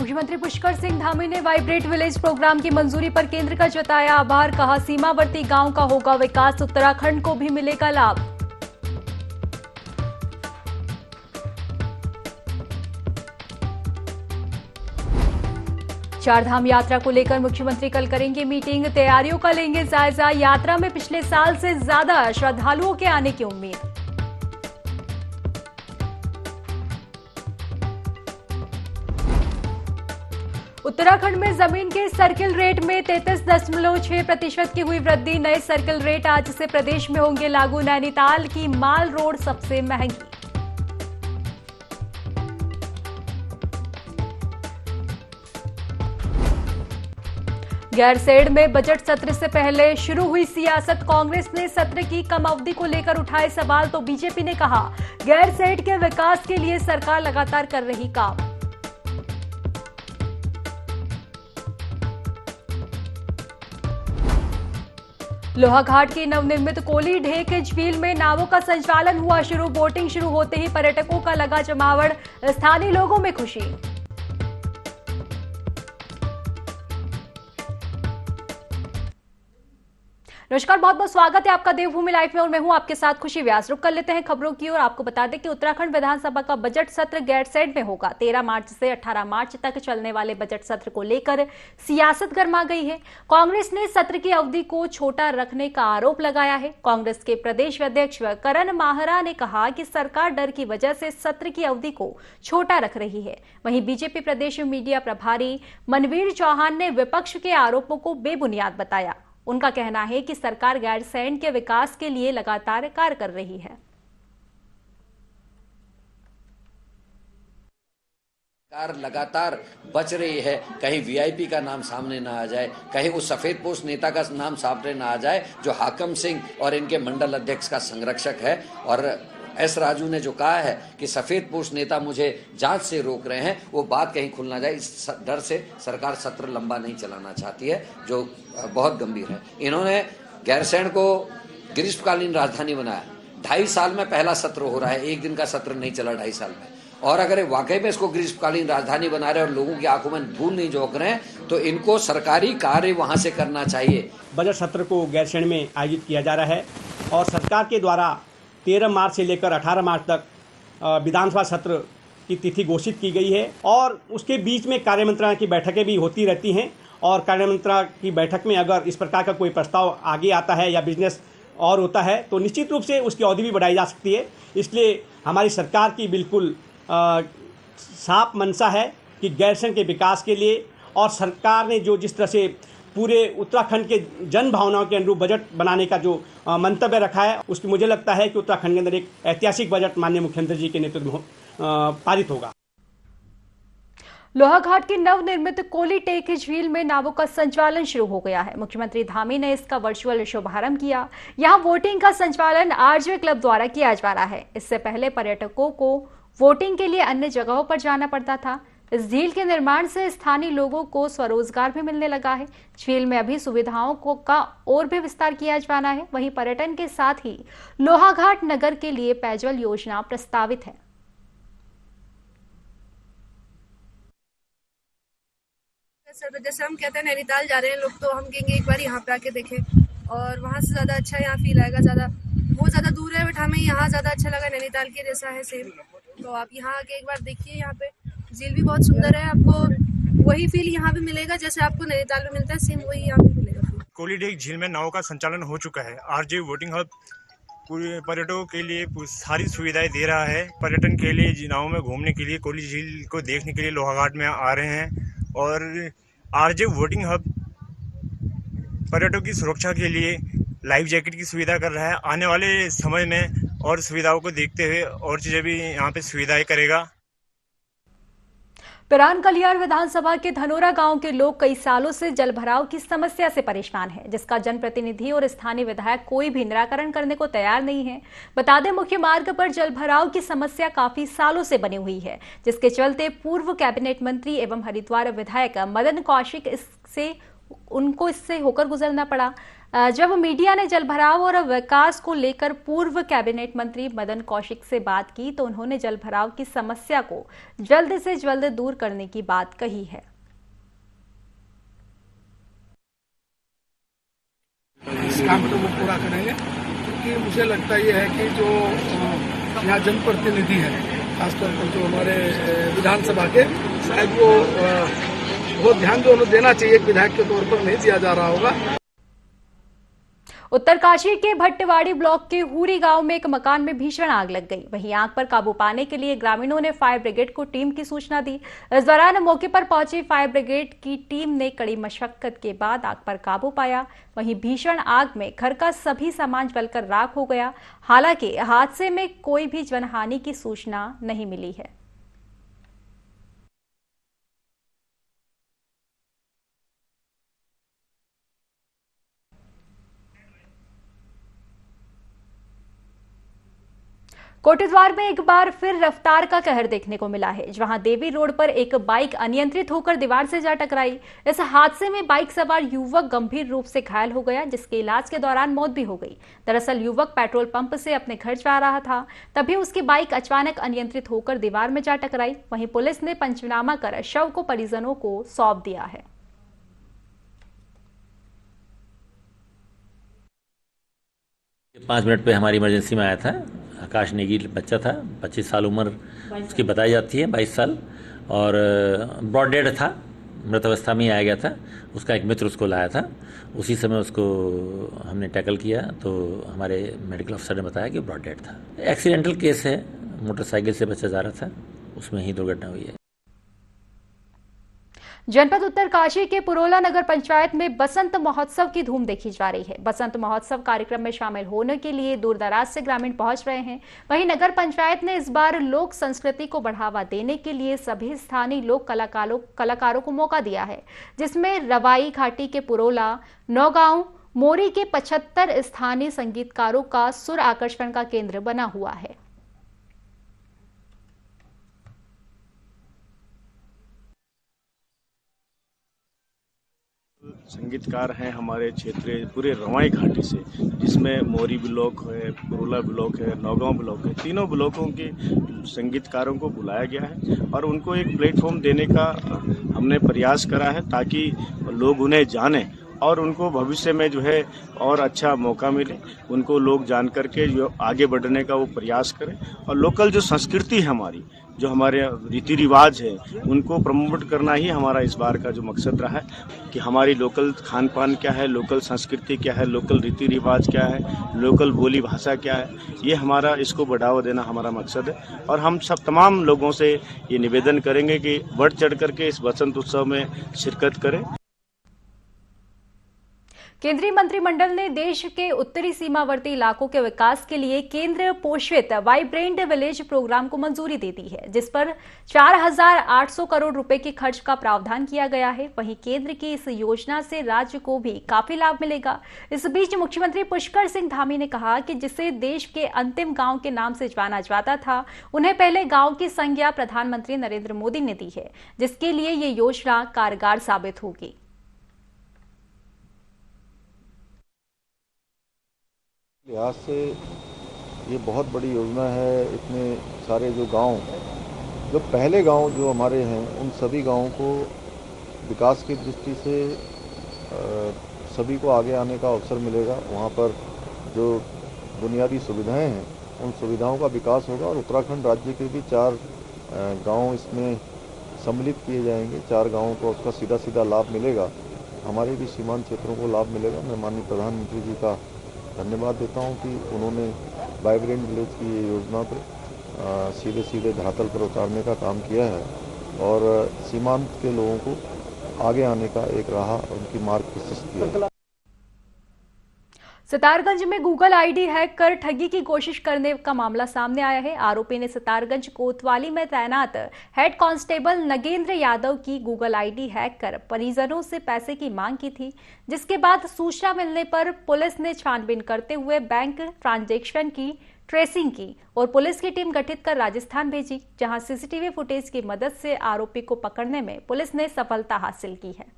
मुख्यमंत्री पुष्कर सिंह धामी ने vibrate village programme की मंजूरी पर केंद्र का जताया आभार। कहा, सीमावर्ती गांव का होगा विकास, उत्तराखंड को भी मिलेगा लाभ। चारधाम यात्रा को लेकर मुख्यमंत्री कल करेंगे मीटिंग, तैयारियों का लेंगे जायजा। यात्रा में पिछले साल से ज्यादा श्रद्धालुओं के आने की उम्मीद। उत्तराखंड में जमीन के सर्किल रेट में 33.6% की हुई वृद्धि। नए सर्किल रेट आज से प्रदेश में होंगे लागू। नैनीताल की माल रोड सबसे महंगी। गैरसैंण में बजट सत्र से पहले शुरू हुई सियासत। कांग्रेस ने सत्र की कम अवधि को लेकर उठाए सवाल तो बीजेपी ने कहा, गैरसैंण के विकास के लिए सरकार लगातार कर रही काम। लोहाघाट की नवनिर्मित कोली ढेक झील में नावों का संचालन हुआ शुरू। बोटिंग शुरू होते ही पर्यटकों का लगा जमावड़, स्थानीय लोगों में खुशी। नमस्कार, बहुत बहुत स्वागत है आपका देवभूमि लाइव में और मैं हूं आपके साथ खुशी व्यास। रुक कर लेते हैं खबरों की और आपको बता दें कि उत्तराखंड विधानसभा का बजट सत्र गैरसैंण में होगा। 13 मार्च से 18 मार्च तक चलने वाले बजट सत्र को लेकर सियासत गर्मा गई है। कांग्रेस ने सत्र की अवधि को छोटा रखने का आरोप लगाया है। कांग्रेस के प्रदेश अध्यक्ष करण माहरा ने कहा कि सरकार डर की वजह से सत्र की अवधि को छोटा रख रही है। वहीं बीजेपी प्रदेश मीडिया प्रभारी मनवीर चौहान ने विपक्ष के आरोपों को बेबुनियाद बताया। उनका कहना है कि सरकार गैरसैंण के विकास के लिए लगातार कार्य कर रही है। सरकार लगातार बच रही है, कहीं वीआईपी का नाम सामने ना आ जाए, कहीं उस सफेद पोस्ट नेता का नाम सामने ना आ जाए जो हाकम सिंह और इनके मंडल अध्यक्ष का संरक्षक है। और एस राजू ने जो कहा है कि सफेद पोस्ट नेता मुझे जांच से रोक रहे हैं, वो बात कहीं खुल ना जाए, इस डर से सरकार सत्र लंबा नहीं चलाना चाहती है, जो बहुत गंभीर है। इन्होंने गैरसैंण को ग्रीष्मकालीन राजधानी बनाया। 2.5 साल में पहला सत्र हो रहा है, एक दिन का सत्र नहीं चला 2.5 साल में। और अगर वाकई में इसको ग्रीष्मकालीन राजधानी बना रहे और लोगों की आंखों में धूल नहीं झोंक रहे हैं तो इनको सरकारी कार्य वहां से करना चाहिए। बजट सत्र को गैरसैंण में आयोजित किया जा रहा है और सरकार के द्वारा 13 मार्च से लेकर 18 मार्च तक विधानसभा सत्र की तिथि घोषित की गई है और उसके बीच में कार्यमंत्रणा की बैठकें भी होती रहती हैं। और कार्यमंत्रणा की बैठक में अगर इस प्रकार का कोई प्रस्ताव आगे आता है या बिजनेस और होता है तो निश्चित रूप से उसकी अवधि भी बढ़ाई जा सकती है। इसलिए हमारी सरकार की बिल्कुल साफ मंशा है कि गैरसैंण के विकास के लिए, और सरकार ने जो जिस तरह से पूरे उत्तराखंड के जन भावनाओं के अनुरूप बजट बनाने का जो मंतव्य रखा है, उसकी मुझे लगता है कि उत्तराखंड के अंदर एक ऐतिहासिक बजट माननीय मुख्यमंत्री जी के नेतृत्व में पारित होगा। लोहाघाट की नवनिर्मित कोली टेक झील में नावों का संचालन शुरू हो गया है। मुख्यमंत्री धामी ने इसका वर्चुअल शुभारंभ किया। यहां वोटिंग का संचालन आरजे क्लब द्वारा किया जा रहा है। इससे पहले पर्यटकों को वोटिंग के लिए अन्य जगहों पर जाना पड़ता था। इस झील के निर्माण से स्थानीय लोगों को स्वरोजगार भी मिलने लगा है। झील में अभी सुविधाओं का और भी विस्तार किया जाना है। वहीं पर्यटन के साथ ही लोहाघाट नगर के लिए पेयजल योजना प्रस्तावित है। जैसे हम कहते हैं नैनीताल जा रहे हैं लोग, तो हम कहेंगे एक बार यहाँ पे आके देखें और वहाँ से ज्यादा अच्छा यहाँ फील आएगा। बहुत ज्यादा दूर है बट हमें यहाँ ज्यादा अच्छा लगा, नैनीताल के जैसा है सेम। तो आप यहाँ आके एक बार देखिए, यहाँ पे झील भी बहुत सुंदर है। आपको वही फील यहाँ पे मिलेगा जैसे आपको नैनीताल में मिलता है, सेम वही यहाँ पे मिलेगा। कोली ढेक झील में नाव का संचालन हो चुका है। आरजे वोटिंग हब पूरे पर्यटकों के लिए सारी सुविधाएं दे रहा है। पर्यटन के लिए नाव में घूमने के लिए, कोली झील को देखने के लिए लोहाघाट में आ रहे हैं। और आरजे वोटिंग हब पर्यटकों की सुरक्षा के लिए लाइफ जैकेट की सुविधा कर रहा है। आने वाले समय में और सुविधाओं को देखते हुए और चीजें भी यहाँ पे सुविधाएं करेगा। पिरान कलियार विधानसभा के धनोरा गांव के लोग कई सालों से जलभराव की समस्या से परेशान हैं, जिसका जनप्रतिनिधि और स्थानीय विधायक कोई भी निराकरण करने को तैयार नहीं है। बता दें, मुख्य मार्ग पर जलभराव की समस्या काफी सालों से बनी हुई है, जिसके चलते पूर्व कैबिनेट मंत्री एवं हरिद्वार विधायक मदन कौशिक इससे होकर गुजरना पड़ा। जब मीडिया ने जलभराव और विकास को लेकर पूर्व कैबिनेट मंत्री मदन कौशिक से बात की तो उन्होंने जलभराव की समस्या को जल्द से जल्द दूर करने की बात कही है। इस काम को वो पूरा करेंगे, क्योंकि मुझे लगता ये है कि जो यहाँ जनप्रतिनिधि है, खासतौर पर जो हमारे विधानसभा के, शायद वो ध्यान जो उन्हें देना चाहिए, विधायक के तौर पर नहीं दिया जा रहा होगा। उत्तरकाशी के भट्टवाड़ी ब्लॉक के हुरी गांव में एक मकान में भीषण आग लग गई। वहीं आग पर काबू पाने के लिए ग्रामीणों ने फायर ब्रिगेड को टीम की सूचना दी। इस दौरान मौके पर पहुंची फायर ब्रिगेड की टीम ने कड़ी मशक्कत के बाद आग पर काबू पाया। वहीं भीषण आग में घर का सभी सामान जलकर राख हो गया। हालांकि हादसे में कोई भी जनहानि की सूचना नहीं मिली है। कोटद्वार में एक बार फिर रफ्तार का कहर देखने को मिला है, जहां देवी रोड पर एक बाइक अनियंत्रित होकर दीवार से जा टकराई। इस हादसे में बाइक सवार युवक गंभीर रूप से घायल हो गया, जिसके इलाज के दौरान मौत भी हो गई। दरअसल युवक पेट्रोल पंप से अपने घर जा रहा था, तभी उसकी बाइक अचानक अनियंत्रित होकर दीवार में जा टकराई। वहीं पुलिस ने पंचनामा कर शव को परिजनों को सौंप दिया है। पाँच मिनट पे हमारी इमरजेंसी में आया था। आकाश नेगी बच्चा था, 25 साल उम्र उसकी बताई जाती है, 22 साल, और ब्रॉड डेड था, मृत अवस्था में ही आया गया था। उसका एक मित्र उसको लाया था, उसी समय उसको हमने टैकल किया तो हमारे मेडिकल अफसर ने बताया कि ब्रॉड डेड था। एक्सीडेंटल केस है, मोटरसाइकिल से बच्चा जा रहा था, उसमें ही दुर्घटना हुई है। जनपद उत्तरकाशी के पुरोला नगर पंचायत में बसंत महोत्सव की धूम देखी जा रही है। बसंत महोत्सव कार्यक्रम में शामिल होने के लिए दूर दराज से ग्रामीण पहुंच रहे हैं। वहीं नगर पंचायत ने इस बार लोक संस्कृति को बढ़ावा देने के लिए सभी स्थानीय लोक कलाकारों को मौका दिया है, जिसमें रवाई घाटी के पुरोला, नौगांव, मोरी के 75 स्थानीय संगीतकारों का सुर आकर्षण का केंद्र बना हुआ है। संगीतकार हैं हमारे क्षेत्र पूरे रवाई घाटी से, जिसमें मोरी ब्लॉक है, पुरोला ब्लॉक है, नौगांव ब्लॉक है। तीनों ब्लॉकों के संगीतकारों को बुलाया गया है और उनको एक प्लेटफॉर्म देने का हमने प्रयास करा है, ताकि लोग उन्हें जानें और उनको भविष्य में जो है और अच्छा मौका मिले, उनको लोग जान करके जो आगे बढ़ने का वो प्रयास करें। और लोकल जो संस्कृति है हमारी, जो हमारे रीति रिवाज है, उनको प्रमोट करना ही हमारा इस बार का जो मकसद रहा है कि हमारी लोकल खान पान क्या है, लोकल संस्कृति क्या है, लोकल रीति रिवाज क्या है, लोकल बोली भाषा क्या है, ये हमारा इसको बढ़ावा देना हमारा मकसद है। और हम सब तमाम लोगों से ये निवेदन करेंगे कि बढ़ चढ़ करके इस बसंत उत्सव में शिरकत करें। केंद्रीय मंत्रिमंडल ने देश के उत्तरी सीमावर्ती इलाकों के विकास के लिए केंद्र पोषित वाइब्रेंट विलेज प्रोग्राम को मंजूरी दे दी है, जिस पर 4,800 करोड़ रुपए के खर्च का प्रावधान किया गया है। वहीं केंद्र की इस योजना से राज्य को भी काफी लाभ मिलेगा। इस बीच मुख्यमंत्री पुष्कर सिंह धामी ने कहा कि जिसे देश के अंतिम गांव के नाम से जाना जाता था, उन्हें पहले गांव की संज्ञा प्रधानमंत्री नरेंद्र मोदी ने दी है, जिसके लिए ये योजना कारगर साबित होगी। लिहाज से ये बहुत बड़ी योजना है। इतने सारे जो गांव, जो पहले गांव जो हमारे हैं, उन सभी गांवों को विकास की दृष्टि से सभी को आगे आने का अवसर मिलेगा। वहाँ पर जो बुनियादी सुविधाएं हैं, उन सुविधाओं का विकास होगा और उत्तराखंड राज्य के भी 4 गांव इसमें सम्मिलित किए जाएंगे। 4 गाँवों को उसका सीधा सीधा लाभ मिलेगा। हमारे भी सीमांत क्षेत्रों को लाभ मिलेगा। मैं माननीय प्रधानमंत्री जी का धन्यवाद देता हूं कि उन्होंने वाइब्रेंट विलेज की ये योजना पे सीधे सीधे धरातल पर उतारने का काम किया है और सीमांत के लोगों को आगे आने का एक राह उनकी मार्ग प्रशस्त किया है। सितारगंज में गूगल आईडी हैक कर ठगी की कोशिश करने का मामला सामने आया है। आरोपी ने सितारगंज कोतवाली में तैनात हेड कांस्टेबल नगेंद्र यादव की गूगल आईडी हैक कर परिजनों से पैसे की मांग की थी, जिसके बाद सूचना मिलने पर पुलिस ने छानबीन करते हुए बैंक ट्रांजैक्शन की ट्रेसिंग की और पुलिस की टीम गठित कर राजस्थान भेजी, जहां सीसीटीवी फुटेज की मदद से आरोपी को पकड़ने में पुलिस ने सफलता हासिल की है।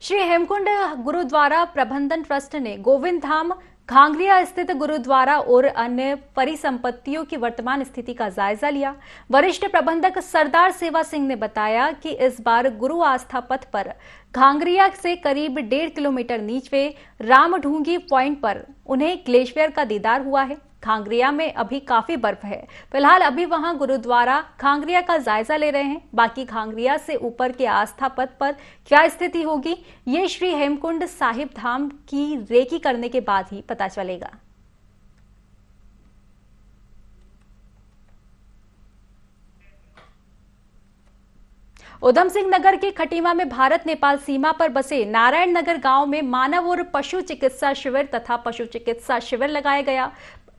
श्री हेमकुंड गुरुद्वारा प्रबंधन ट्रस्ट ने गोविंद धाम घांगरिया स्थित गुरुद्वारा और अन्य परिसंपत्तियों की वर्तमान स्थिति का जायजा लिया। वरिष्ठ प्रबंधक सरदार सेवा सिंह ने बताया कि इस बार गुरु आस्था पथ पर घांगरिया से करीब 1.5 किलोमीटर नीचे रामढूंगी पॉइंट पर उन्हें ग्लेशियर का दीदार हुआ है। घांगरिया में अभी काफी बर्फ है। फिलहाल अभी वहां गुरुद्वारा घांगरिया का जायजा ले रहे हैं। बाकी घांगरिया से ऊपर के आस्था पथ पर क्या स्थिति होगी, ये श्री हेमकुंड साहिब धाम की रेकी करने के बाद ही पता चलेगा। उधम सिंह नगर के खटीमा में भारत नेपाल सीमा पर बसे नारायण नगर गांव में मानव और पशु चिकित्सा शिविर तथा पशु चिकित्सा शिविर लगाया गया।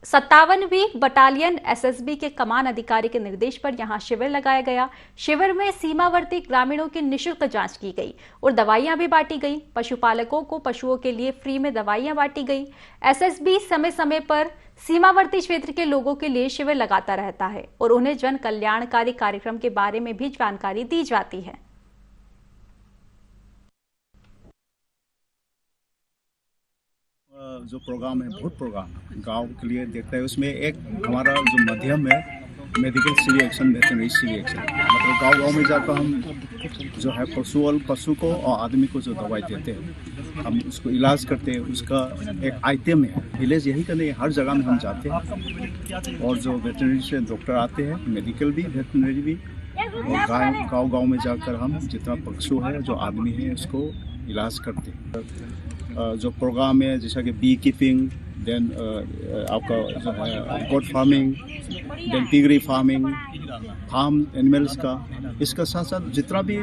57वीं बटालियन एसएसबी के कमान अधिकारी के निर्देश पर यहां शिविर लगाया गया। शिविर में सीमावर्ती ग्रामीणों की निःशुल्क जांच की गई और दवाइयां भी बांटी गई। पशुपालकों को पशुओं के लिए फ्री में दवाइयां बांटी गई। एसएसबी समय समय पर सीमावर्ती क्षेत्र के लोगों के लिए शिविर लगाता रहता है और उन्हें जन कल्याणकारी कार्यक्रम के बारे में भी जानकारी दी जाती है। जो प्रोग्राम है, बहुत प्रोग्राम गांव के लिए देखता है। उसमें एक हमारा जो माध्यम है medical civic action, veterinary civic action, मतलब गांव में जाकर हम जो है पशु को और आदमी को जो दवाई देते हैं, हम उसको इलाज करते हैं। उसका एक आइटम है विलेज, यही का नहीं, हर जगह में हम जाते हैं। और जो वेटरनरी से डॉक्टर आते हैं, मेडिकल भी, वेटरनरी भी, और गाँव में जाकर हम जितना पशु है, जो आदमी है, उसको इलाज करते हैं। जो प्रोग्राम है जैसा कि बी कीपिंग, देन आपका जो है goat farming, then piggery farming, farm animals का, इसका साथ साथ जितना भी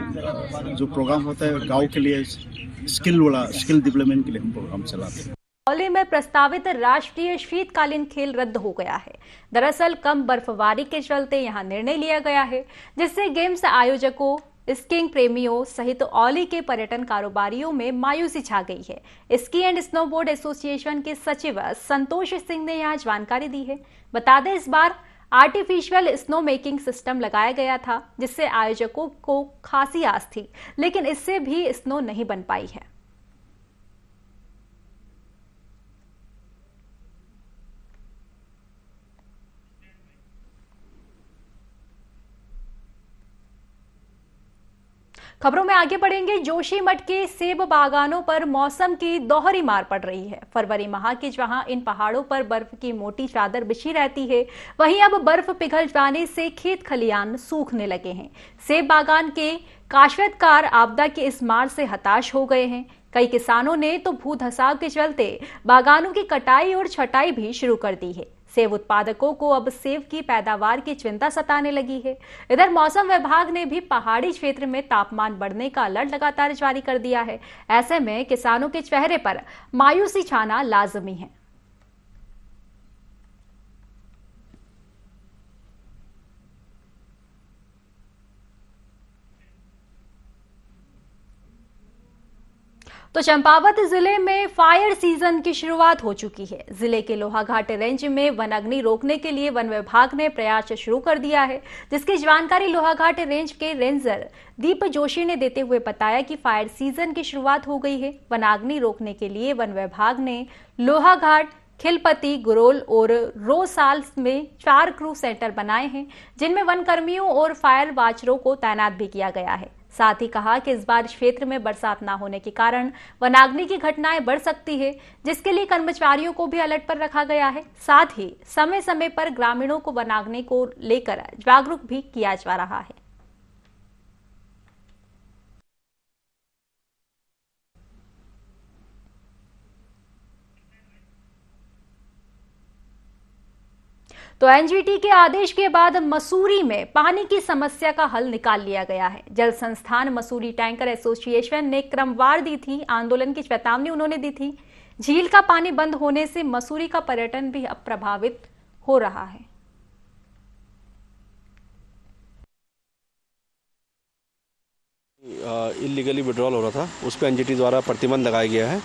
जो प्रोग्राम होता है गांव के लिए स्किल डेवलपमेंट के लिए हम प्रोग्राम चलाते हैं। औली में प्रस्तावित राष्ट्रीय शीतकालीन खेल रद्द हो गया है। दरअसल कम बर्फबारी के चलते यहां निर्णय लिया गया है, जिससे गेम्स आयोजकों, स्कीइंग प्रेमियों सहित औली के पर्यटन कारोबारियों में मायूसी छा गई है। स्की एंड स्नोबोर्ड एसोसिएशन के सचिव संतोष सिंह ने यहां जानकारी दी है। बता दें, इस बार आर्टिफिशियल स्नो मेकिंग सिस्टम लगाया गया था, जिससे आयोजकों को खासी आस थी, लेकिन इससे भी स्नो नहीं बन पाई है। खबरों में आगे बढ़ेंगे। जोशीमठ के सेब बागानों पर मौसम की दोहरी मार पड़ रही है। फरवरी माह के जहां इन पहाड़ों पर बर्फ की मोटी चादर बिछी रहती है, वहीं अब बर्फ पिघल जाने से खेत खलियान सूखने लगे हैं। सेब बागान के काश्तकार आपदा की इस मार से हताश हो गए हैं। कई किसानों ने तो भू धसाव के चलते बागानों की कटाई और छटाई भी शुरू कर दी है। सेब उत्पादकों को अब सेब की पैदावार की चिंता सताने लगी है। इधर मौसम विभाग ने भी पहाड़ी क्षेत्र में तापमान बढ़ने का अलर्ट लगातार जारी कर दिया है। ऐसे में किसानों के चेहरे पर मायूसी छाना लाजमी है। तो चंपावत जिले में फायर सीजन की शुरुआत हो चुकी है। जिले के लोहाघाट रेंज में वन अग्नि रोकने के लिए वन विभाग ने प्रयास शुरू कर दिया है, जिसकी जानकारी लोहाघाट रेंज के रेंजर दीप जोशी ने देते हुए बताया कि फायर सीजन की शुरुआत हो गई है। वन अग्नि रोकने के लिए वन विभाग ने लोहाघाट, खिलपति, गुरोल और रोसाल में 4 क्रू सेंटर बनाए हैं, जिनमें वन कर्मियों और फायर वाचरों को तैनात भी किया गया है। साथ ही कहा कि इस बार क्षेत्र में बरसात न होने के कारण वनाग्नि की घटनाएं बढ़ सकती है, जिसके लिए कर्मचारियों को भी अलर्ट पर रखा गया है। साथ ही समय समय पर ग्रामीणों को वनाग्नि को लेकर जागरूक भी किया जा रहा है। तो एनजीटी के आदेश के बाद मसूरी में पानी की समस्या का हल निकाल लिया गया है। जल संस्थान मसूरी टैंकर एसोसिएशन ने क्रमवार दी थी, आंदोलन की चेतावनी उन्होंने दी थी। झील का पानी बंद होने से मसूरी का पर्यटन भी अब प्रभावित हो रहा है। इलीगली विड्रॉल हो रहा था, उस पर एनजीटी द्वारा प्रतिबंध लगाया गया है।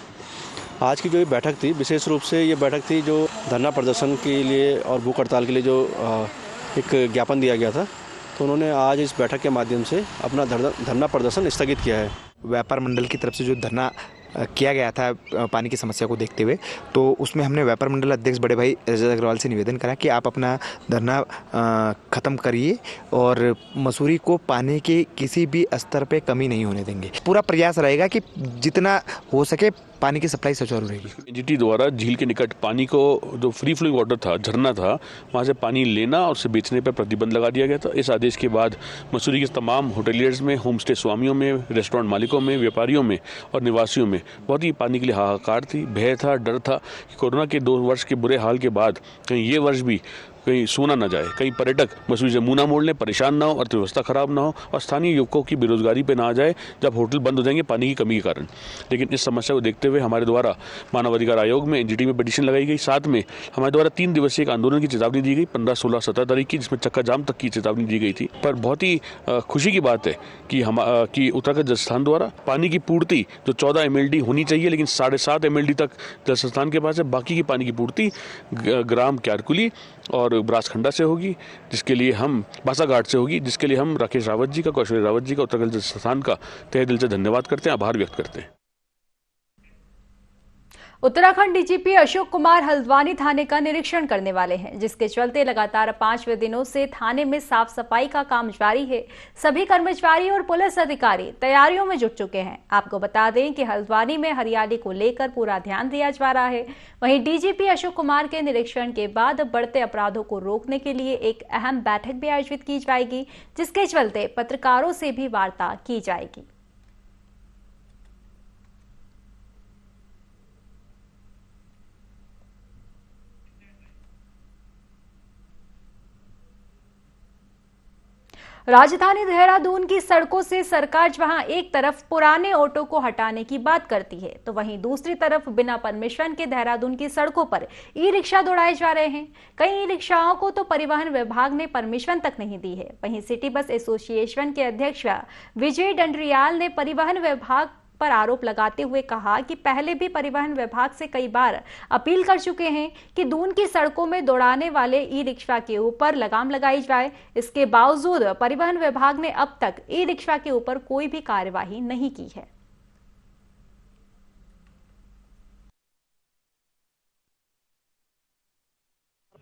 आज की जो ये बैठक थी, विशेष रूप से ये बैठक थी जो धरना प्रदर्शन के लिए और भूख हड़ताल के लिए जो एक ज्ञापन दिया गया था, तो उन्होंने आज इस बैठक के माध्यम से अपना धरना प्रदर्शन स्थगित किया है। व्यापार मंडल की तरफ से जो धरना किया गया था पानी की समस्या को देखते हुए, तो उसमें हमने व्यापार मंडल अध्यक्ष बड़े भाई रजत अग्रवाल से निवेदन करा कि आप अपना धरना ख़त्म करिए और मसूरी को पानी के किसी भी स्तर पे कमी नहीं होने देंगे। पूरा प्रयास रहेगा कि जितना हो सके पानी की सप्लाई सुचारू रहेगी। एनजीटी द्वारा झील के निकट पानी को जो फ्री फ्लोइंग वाटर था, झरना था, वहाँ से पानी लेना और उसे बेचने पर प्रतिबंध लगा दिया गया था। इस आदेश के बाद मसूरी के तमाम होटलियर्स में, होम स्टे स्वामियों में, रेस्टोरेंट मालिकों में, व्यापारियों में और निवासियों में बहुत ही पानी के लिए हाहाकार थी, भय था, डर था कि कोरोना के 2 वर्ष के बुरे हाल के बाद कहीं ये वर्ष भी कहीं सोना न जाए, कहीं पर्यटक मसूरी से मुंह ना मोड़ लें, परेशान ना हो, अर्थव्यवस्था खराब ना हो और स्थानीय युवकों की बेरोजगारी पे ना आ जाए जब होटल बंद हो जाएंगे पानी की कमी के कारण। लेकिन इस समस्या को देखते हुए हमारे द्वारा मानवाधिकार आयोग में एनजीटी में पिटीशन लगाई गई। साथ में हमारे द्वारा 3 दिवसीय एक आंदोलन की चेतावनी दी गई 15, 16, 17 तारीख की, जिसमें चक्का जाम तक की चेतावनी दी गई थी। पर बहुत ही खुशी की बात है कि उत्तराखंड जल संस्थान द्वारा पानी की पूर्ति जो 14 MLD होनी चाहिए, लेकिन 7.5 MLD तक जल संस्थान के पास है। बाकी की पानी की पूर्ति ग्राम क्यारकुली और ब्रासखंडा से होगी, जिसके लिए हम बासाघाट से होगी, जिसके लिए हम राकेश रावत जी का, कौशल रावत जी का, उत्तराखंड जल संस्थान का तहे दिल से धन्यवाद करते हैं, आभार व्यक्त करते हैं। उत्तराखंड डीजीपी अशोक कुमार हल्द्वानी थाने का निरीक्षण करने वाले हैं, जिसके चलते लगातार 5वें दिनों से थाने में साफ सफाई का काम जारी है। सभी कर्मचारी और पुलिस अधिकारी तैयारियों में जुट चुके हैं। आपको बता दें कि हल्द्वानी में हरियाली को लेकर पूरा ध्यान दिया जा रहा है। वहीं डीजीपी अशोक कुमार के निरीक्षण के बाद बढ़ते अपराधों को रोकने के लिए एक अहम बैठक भी आयोजित की जाएगी, जिसके चलते पत्रकारों से भी वार्ता की जाएगी। राजधानी देहरादून की सड़कों से सरकार जहां एक तरफ पुराने ऑटो को हटाने की बात करती है, तो वहीं दूसरी तरफ बिना परमिशन के देहरादून की सड़कों पर ई रिक्शा दौड़ाए जा रहे हैं। कई ई रिक्शाओं को तो परिवहन विभाग ने परमिशन तक नहीं दी है। वहीं सिटी बस एसोसिएशन के अध्यक्ष विजय डंडरियाल ने परिवहन विभाग पर आरोप लगाते हुए कहा कि पहले भी परिवहन विभाग से कई बार अपील कर चुके हैं कि दून की सड़कों में दौड़ाने वाले ई रिक्शा के ऊपर लगाम लगाई जाए। इसके बावजूद परिवहन विभाग ने अब तक ई रिक्शा के ऊपर कोई भी कार्यवाही नहीं की है।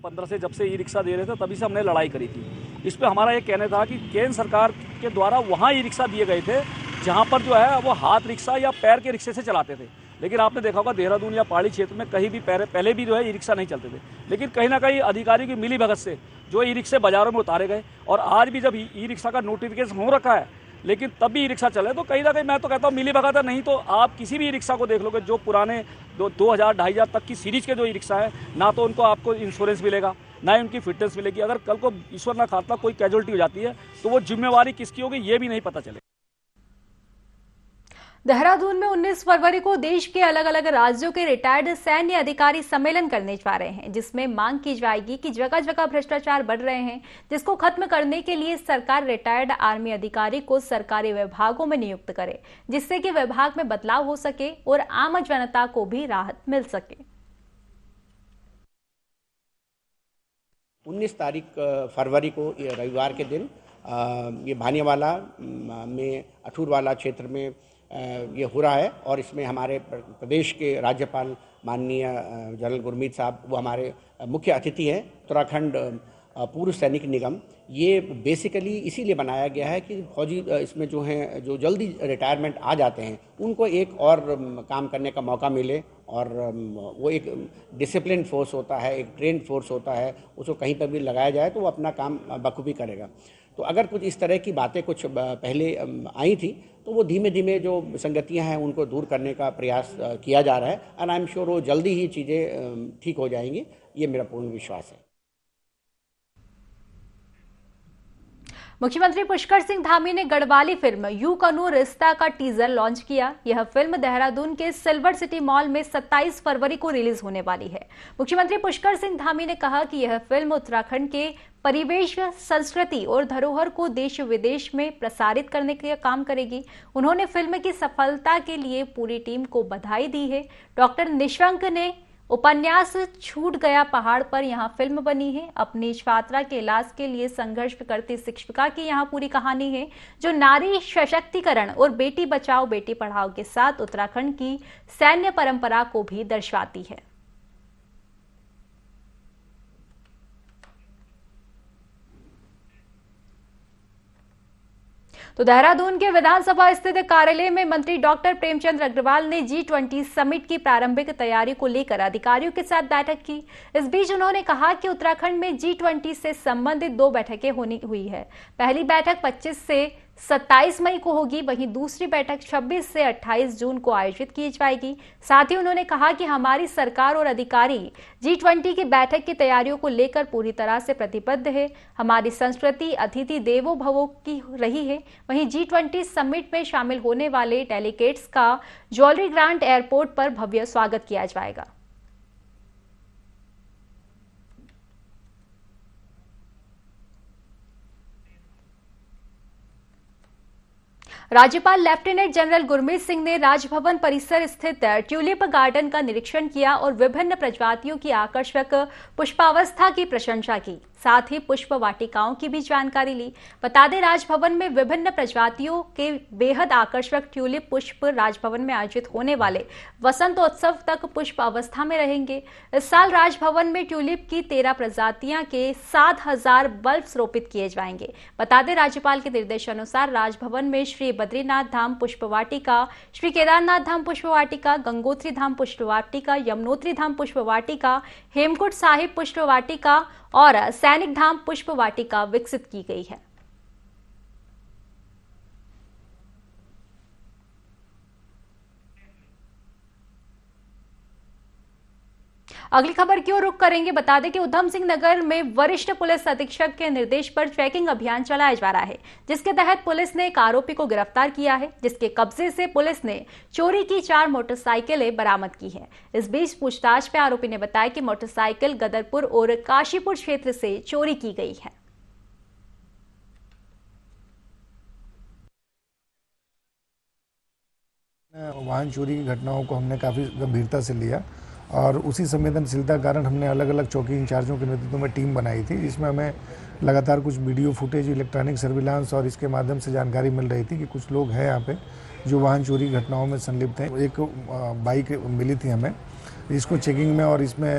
पंद्रह से जब से ई रिक्शा दे रहे थे तभी से हमने लड़ाई करी थी। इस पे हमारा ये कहना था कि केंद्र सरकार के द्वारा वहाँ ई रिक्शा दिए गए थे जहाँ पर जो है वो हाथ रिक्शा या पैर के रिक्शे से चलाते थे। लेकिन आपने देखा होगा देहरादून या पहाड़ी क्षेत्र में कहीं भी पहले भी जो है ई रिक्शा नहीं चलते थे। लेकिन कहीं ना कहीं अधिकारियों की मिली भगत से जो ई रिक्शे बाजारों में उतारे गए और आज भी जब ई रिक्शा का नोटिफिकेशन हो रखा है लेकिन तब भी ई रिक्शा चले, तो कहीं ना कहीं मैं तो कहता हूँ मिली भगत है। नहीं तो आप किसी भी ई रिक्शा को देख लोगे जो पुराने 2000, 2500 तक की सीरीज के जो ई रिक्शा है, ना तो उनको आपको इंश्योरेंस मिलेगा, ना ही उनकी फिटनेस मिलेगी। अगर कल को ईश्वर ना खास्ता कोई कैजुअलिटी हो जाती है तो वो जिम्मेवारी किसकी होगी ये भी नहीं पता चलेगा। देहरादून में 19 फरवरी को देश के अलग अलग राज्यों के रिटायर्ड सैन्य अधिकारी सम्मेलन करने जा रहे हैं, जिसमें मांग की जाएगी कि जगह जगह भ्रष्टाचार बढ़ रहे हैं, जिसको खत्म करने के लिए सरकार रिटायर्ड आर्मी अधिकारी को सरकारी विभागों में नियुक्त करे, जिससे कि विभाग में बदलाव हो सके और आम जनता को भी राहत मिल सके। 19 फरवरी को रविवार के दिन ये भानियावाला में अठूरवाला क्षेत्र में ये हो रहा है और इसमें हमारे प्रदेश के राज्यपाल माननीय जनरल गुरमीत साहब वो हमारे मुख्य अतिथि हैं। उत्तराखंड पूर्व सैनिक निगम ये बेसिकली इसीलिए बनाया गया है कि फौजी इसमें जो हैं जो जल्दी रिटायरमेंट आ जाते हैं उनको एक और काम करने का मौका मिले और वो एक डिसिप्लिन फोर्स होता है, एक ट्रेन फोर्स होता है, उसको कहीं पर भी लगाया जाए तो वो अपना काम बखूबी करेगा। तो अगर कुछ इस तरह की बातें कुछ पहले आई थी तो वो धीमे धीमे जो संगतियां हैं उनको दूर करने का प्रयास किया जा रहा है एंड आई एम श्योर वो जल्दी ही चीज़ें ठीक हो जाएंगी, ये मेरा पूर्ण विश्वास है। मुख्यमंत्री पुष्कर सिंह धामी ने गढ़वाली फिल्म यू कनू रिश्ता का टीजर लॉन्च किया। यह फिल्म देहरादून के सिल्वर सिटी मॉल में 27 फरवरी को रिलीज होने वाली है। मुख्यमंत्री पुष्कर सिंह धामी ने कहा कि यह फिल्म उत्तराखंड के परिवेश, संस्कृति और धरोहर को देश विदेश में प्रसारित करने का काम करेगी। उन्होंने फिल्म की सफलता के लिए पूरी टीम को बधाई दी है। डॉक्टर निशंक ने उपन्यास छूट गया पहाड़ पर यहाँ फिल्म बनी है। अपनी छात्रा के इलाज के लिए संघर्ष करती शिक्षिका की यहाँ पूरी कहानी है, जो नारी सशक्तिकरण और बेटी बचाओ बेटी पढ़ाओ के साथ उत्तराखंड की सैन्य परंपरा को भी दर्शाती है। तो देहरादून के विधानसभा स्थित कार्यालय में मंत्री डॉक्टर प्रेमचंद अग्रवाल ने G20 समिट की प्रारंभिक तैयारी को लेकर अधिकारियों के साथ बैठक की। इस बीच उन्होंने कहा कि उत्तराखंड में G20 से संबंधित 2 बैठकें हुई है। पहली बैठक 25 से 27 मई को होगी, वहीं दूसरी बैठक 26 से 28 जून को आयोजित की जाएगी। साथ ही उन्होंने कहा कि हमारी सरकार और अधिकारी G20 की बैठक की तैयारियों को लेकर पूरी तरह से प्रतिबद्ध है। हमारी संस्कृति अतिथि देवो भवो की रही है। वहीं G20 समिट में शामिल होने वाले डेलीगेट्स का जॉली ग्रांट एयरपोर्ट पर भव्य स्वागत किया जाएगा। राज्यपाल लेफ्टिनेंट जनरल गुरमीत सिंह ने राजभवन परिसर स्थित ट्यूलिप गार्डन का निरीक्षण किया और विभिन्न प्रजातियों की आकर्षक पुष्पावस्था की प्रशंसा की। साथ ही पुष्प वाटिकाओं की भी जानकारी ली। बता दें, राजभवन में विभिन्न प्रजातियों के बेहद आकर्षक ट्यूलिप पुष्प राजभवन में आयोजित होने वाले वसंतोत्सव तक पुष्प अवस्था में रहेंगे। इस साल राजभवन में ट्यूलिप की 13 प्रजातियां के 7000 बल्ब रोपित किए जाएंगे। बता दें, राज्यपाल के निर्देशानुसार राजभवन में श्री बद्रीनाथ धाम पुष्प वाटिका, श्री केदारनाथ धाम पुष्प वाटिका, गंगोत्री धाम पुष्प वाटिका, यमुनोत्री धाम पुष्प वाटिका, हेमकुंड साहिब पुष्प वाटिका और सैनिक धाम पुष्प वाटिका विकसित की गई है। अगली खबर की ओर रुख करेंगे। बता दें कि उधम सिंह नगर में वरिष्ठ पुलिस अधीक्षक के निर्देश पर चेकिंग अभियान चलाया जा रहा है, जिसके तहत पुलिस ने एक आरोपी को गिरफ्तार किया है, जिसके कब्जे से पुलिस ने चोरी की 4 मोटरसाइकिलें बरामद की है। इस बीच पूछताछ में आरोपी ने बताया कि मोटरसाइकिल गदरपुर और काशीपुर क्षेत्र से चोरी की गई है। वाहन चोरी की घटनाओं को हमने काफ़ी गंभीरता से लिया और उसी संवेदनशीलता के कारण हमने अलग अलग चौकी इंचार्जों के नेतृत्व में टीम बनाई थी, जिसमें हमें लगातार कुछ वीडियो फुटेज, इलेक्ट्रॉनिक सर्विलांस और इसके माध्यम से जानकारी मिल रही थी कि कुछ लोग हैं यहाँ पे जो वाहन चोरी घटनाओं में संलिप्त हैं। एक बाइक मिली थी हमें, इसको चेकिंग में और इसमें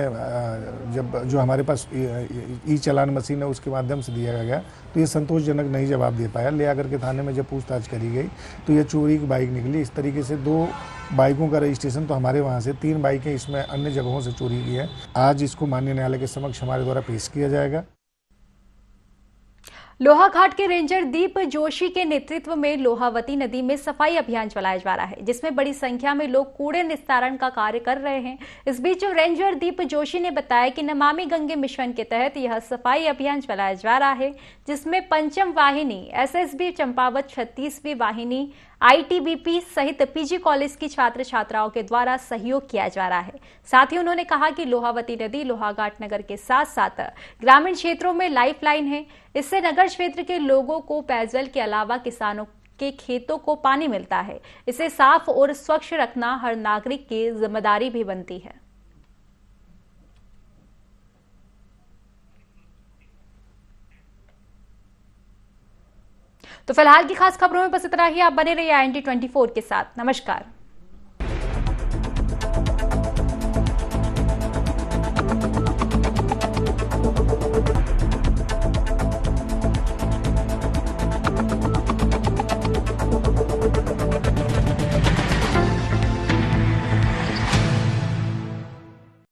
जब जो हमारे पास ई चालान मशीन है उसके माध्यम से दिया गया तो ये संतोषजनक नहीं जवाब दे पाया। ले आकर के थाने में जब पूछताछ करी गई तो ये चोरी की बाइक निकली। इस तरीके से 2 बाइकों का रजिस्ट्रेशन तो हमारे वहाँ से, 3 बाइकें इसमें अन्य जगहों से चोरी की है। आज इसको माननीय न्यायालय के समक्ष हमारे द्वारा पेश किया जाएगा। लोहाघाट के रेंजर दीप जोशी के नेतृत्व में लोहावती नदी में सफाई अभियान चलाया जा रहा है, जिसमें बड़ी संख्या में लोग कूड़े निस्तारण का कार्य कर रहे हैं। इस बीच रेंजर दीप जोशी ने बताया कि नमामि गंगे मिशन के तहत यह सफाई अभियान चलाया जा रहा है, जिसमें 5वीं वाहिनी, एसएसबी चंपावत, 36वीं वाहिनी, आईटीबीपी सहित पीजी कॉलेज की छात्र छात्राओं के द्वारा सहयोग किया जा रहा है। साथ ही उन्होंने कहा कि लोहावती नदी लोहाघाट नगर के साथ साथ ग्रामीण क्षेत्रों में लाइफलाइन है। इससे नगर क्षेत्र के लोगों को पेयजल के अलावा किसानों के खेतों को पानी मिलता है। इसे साफ और स्वच्छ रखना हर नागरिक की जिम्मेदारी भी बनती है। तो फिलहाल की खास खबरों में बस इतना ही। आप बने रहिए IND 24 के साथ। नमस्कार।